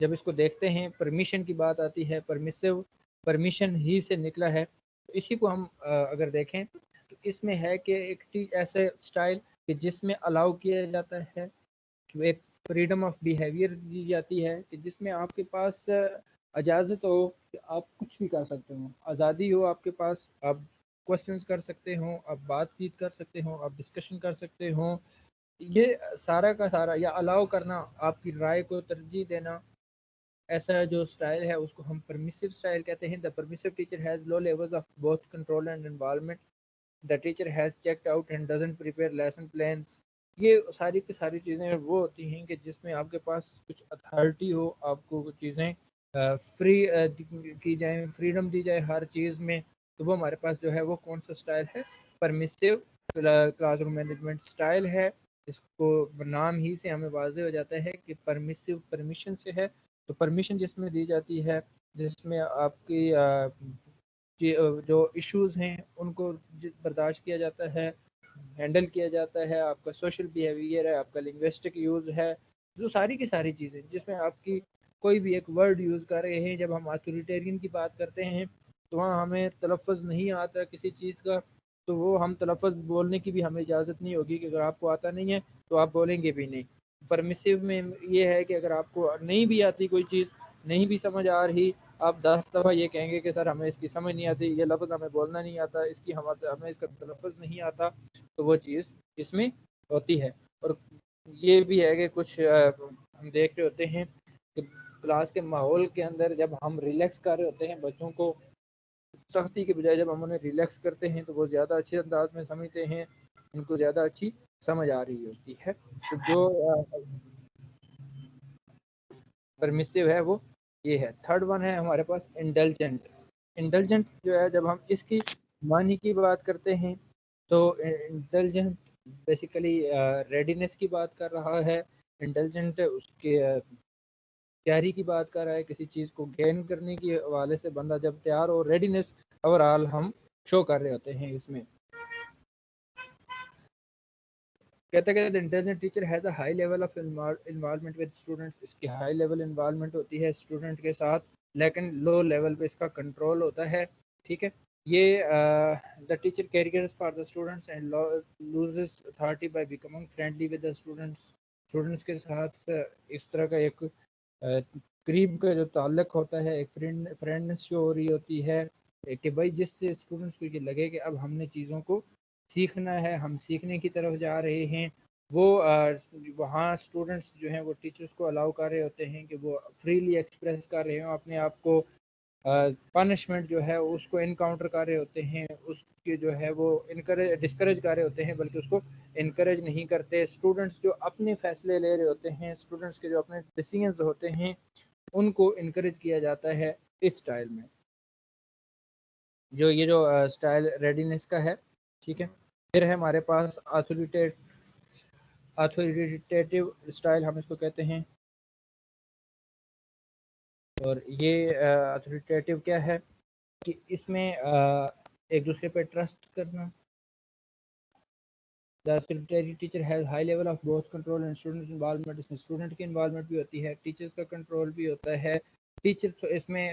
جب اس کو دیکھتے ہیں پرمیشن کی بات آتی ہے، پرمیشن ہی سے نکلا ہے، تو اسی کو ہم اگر دیکھیں تو اس میں ہے کہ ایک ایسا اسٹائل کہ جس میں الاؤ کیا جاتا ہے، ایک فریڈم آف بیہیویئر دی جاتی ہے کہ جس میں آپ کے پاس اجازت ہو کہ آپ کچھ بھی کر سکتے ہوں، آزادی ہو آپ کے پاس، آپ کوشچنس کر سکتے ہوں، آپ بات چیت کر سکتے ہوں، آپ ڈسکشن کر سکتے ہوں، یہ سارا کا سارا، یا الاؤ کرنا، آپ کی رائے کو ترجیح دینا، ایسا جو اسٹائل ہے اس کو ہم پرمیسو اسٹائل کہتے ہیں. The permissive teacher has low levels of both control and involvement. The teacher has checked out and doesn't prepare lesson plans. یہ ساری کی ساری چیزیں وہ ہوتی ہیں کہ جس میں آپ کے پاس کچھ اتھارٹی ہو، آپ کو کچھ چیزیں فری کی جائیں، فریڈم دی جائے ہر چیز میں. تو وہ ہمارے پاس جو ہے وہ کون سا اسٹائل ہے؟ Permissive class room management style ہے. اس کو نام ہی سے ہمیں واضح ہو جاتا ہے کہ پرمیسو پرمیشن سے ہے. تو پرمیشن جس میں دی جاتی ہے، جس میں آپ کی جو ایشوز ہیں ان کو برداشت کیا جاتا ہے، ہینڈل کیا جاتا ہے، آپ کا سوشل بیہیویئر ہے، آپ کا لنگوسٹک یوز ہے، جو ساری کی ساری چیزیں جس میں آپ کی کوئی بھی ایک ورڈ یوز کر رہے ہیں. جب ہم اتھارٹیرین کی بات کرتے ہیں تو وہاں ہمیں تلفظ نہیں آتا کسی چیز کا، تو وہ ہم تلفظ بولنے کی بھی ہمیں اجازت نہیں ہوگی کہ اگر آپ کو آتا نہیں ہے تو آپ بولیں گے بھی نہیں. پرمیسو میں یہ ہے کہ اگر آپ کو نہیں بھی آتی کوئی چیز، نہیں بھی سمجھ آ رہی، آپ 10 دفعہ یہ کہیں گے کہ سر ہمیں اس کی سمجھ نہیں آتی، یہ لفظ ہمیں بولنا نہیں آتا، ہمیں اس کا تلفظ نہیں آتا، تو وہ چیز اس میں ہوتی ہے. اور یہ بھی ہے کہ کچھ ہم دیکھ رہے ہوتے ہیں کہ کلاس کے ماحول کے اندر جب ہم ریلیکس کر رہے ہوتے ہیں بچوں کو، سختی کے بجائے جب ہم انہیں ریلیکس کرتے ہیں تو وہ زیادہ اچھے انداز میں سمجھتے ہیں، ان کو زیادہ اچھی سمجھ آ رہی ہوتی ہے. تو جو پرمیسو ہے وہ یہ ہے. تھرڈ ون ہے ہمارے پاس انڈلجنٹ. انڈلجنٹ جو ہے جب ہم اس کی معنی کی بات کرتے ہیں تو انٹیلیجنٹ بیسیکلی ریڈینس کی بات کر رہا ہے. انٹیلیجنٹ اس کے تیاری کی بات کر رہا ہے، کسی چیز کو گین کرنے کے حوالے سے بندہ جب تیار ہو، ریڈینس اوور آل ہم شو کر رہے ہوتے ہیں. اس میں کہتے ہیں intelligent teacher has a high level of involvement with students. اس کی ہائی لیول انوالومنٹ ہوتی ہے اسٹوڈنٹ کے ساتھ، لیکن لو لیول پہ اس کا کنٹرول ہوتا ہے. ٹھیک ہے. یہ the teacher carriers for the students and loses authority by becoming friendly with the students. Students کے ساتھ اس طرح کا ایک قریب کا جو تعلق ہوتا ہے، ایک فرینڈنس جو ہو رہی ہوتی ہے کہ بھائی جس سے اسٹوڈنٹس کو یہ لگے کہ اب ہم نے چیزوں کو سیکھنا ہے، ہم سیکھنے کی طرف جا رہے ہیں. وہ وہاں اسٹوڈنٹس جو ہیں وہ ٹیچرس کو الاؤ کر رہے ہوتے ہیں کہ وہ فریلی ایکسپریس کر رہے ہوں اپنے آپ کو. پنشمنٹ جو ہے اس کو انکاؤنٹر کر رہے ہوتے ہیں، اس کے جو ہے وہ ڈسکریج کر رہے ہوتے ہیں، بلکہ اس کو انکریج نہیں کرتے. اسٹوڈنٹس جو اپنے فیصلے لے رہے ہوتے ہیں، اسٹوڈنٹس کے جو اپنے ڈیسیژنز ہوتے ہیں، ان کو انکریج کیا جاتا ہے اس سٹائل میں. یہ جو سٹائل ریڈینس کا ہے. ٹھیک ہے. پھر ہے ہمارے پاس اتھارٹیٹیو سٹائل ہم اس کو کہتے ہیں. اور یہ اتھارٹیٹیو کیا ہے کہ اس میں ایک دوسرے پہ ٹرسٹ کرنا. The authoritarian teacher has high level of both control and student involvement. اس میں اسٹوڈنٹ کی انوالومنٹ بھی ہوتی ہے، ٹیچرز کا کنٹرول بھی ہوتا ہے. ٹیچر تو اس میں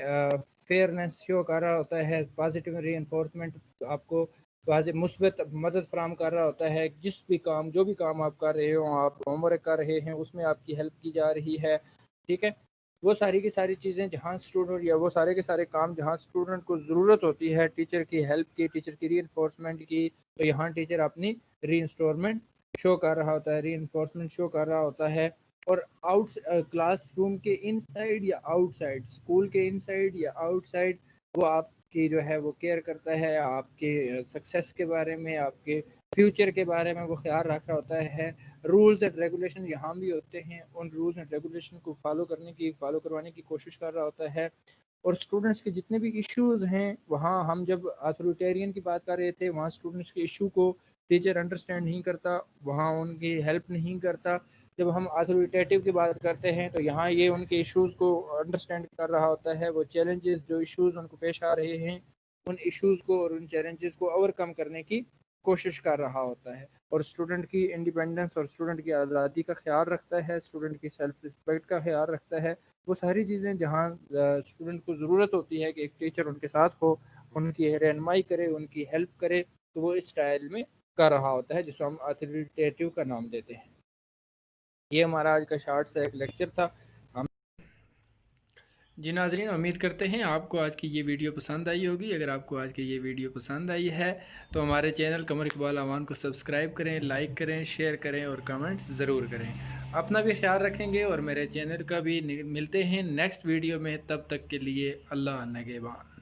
فیئرنس شو کر رہا ہوتا ہے، پازیٹیو ری انفورسمنٹ آپ کو واضح مثبت مدد فراہم کر رہا ہوتا ہے. جس بھی کام جو بھی کام آپ کر رہے ہوں، آپ ہوم ورک کر رہے ہیں، اس میں آپ کی ہیلپ کی جا رہی ہے. ٹھیک ہے. وہ ساری کی ساری چیزیں جہاں اسٹوڈنٹ یا وہ سارے کے سارے کام جہاں اسٹوڈنٹ کو ضرورت ہوتی ہے ٹیچر کی ہیلپ کی، ٹیچر کی ری انفورسمنٹ کی، تو یہاں ٹیچر اپنی ری انسٹورمنٹ شو کر رہا ہوتا ہے، ری انفورسمنٹ شو کر رہا ہوتا ہے. اور کلاس روم کے ان سائڈ یا آؤٹ سائڈ، اسکول کے ان سائڈ یا آؤٹ سائڈ، وہ آپ کی جو ہے وہ کیئر کرتا ہے. آپ کے سکسیس کے بارے میں، آپ کے فیوچر کے بارے میں وہ خیال رکھ رہا ہوتا ہے. رولز اینڈ ریگولیشن یہاں بھی ہوتے ہیں، ان رولز اینڈ ریگولیشن کو فالو کروانے کی کوشش کر رہا ہوتا ہے. اور اسٹوڈنٹس کے جتنے بھی ایشوز ہیں، وہاں ہم جب اتھارٹیرین کی بات کر رہے تھے، وہاں اسٹوڈنٹس کے ایشو کو ٹیچر انڈرسٹینڈ نہیں کرتا، وہاں ان کی ہیلپ نہیں کرتا. جب ہم اتھارٹیٹیو کی بات کرتے ہیں تو یہاں یہ ان کے ایشوز کو انڈرسٹینڈ کر رہا ہوتا ہے. وہ چیلنجز جو ایشوز ان کو پیش آ رہے ہیں، ان ایشوز کو اور ان چیلنجز کو اوور کم کرنے کی کوشش کر رہا ہوتا ہے. اور اسٹوڈنٹ کی انڈیپینڈنس اور اسٹوڈنٹ کی آزادی کا خیال رکھتا ہے، اسٹوڈنٹ کی سیلف رسپیکٹ کا خیال رکھتا ہے. وہ ساری چیزیں جہاں اسٹوڈنٹ کو ضرورت ہوتی ہے کہ ایک ٹیچر ان کے ساتھ ہو، ان کی رہنمائی کرے، ان کی ہیلپ کرے، تو وہ اس اسٹائل میں کر رہا ہوتا ہے، جس کو ہم اتھارٹیو کا نام دیتے ہیں۔ یہ ہمارا آج کا شارٹ سا ایک لیکچر تھا۔ جی ناظرین، امید کرتے ہیں آپ کو آج کی یہ ویڈیو پسند آئی ہوگی۔ اگر آپ کو آج کی یہ ویڈیو پسند آئی ہے تو ہمارے چینل قمر اقبال اوان کو سبسکرائب کریں، لائک کریں، شیئر کریں اور کمنٹس ضرور کریں۔ اپنا بھی خیال رکھیں گے اور میرے چینل کا بھی۔ ملتے ہیں نیکسٹ ویڈیو میں، تب تک کے لیے اللہ نگہبان۔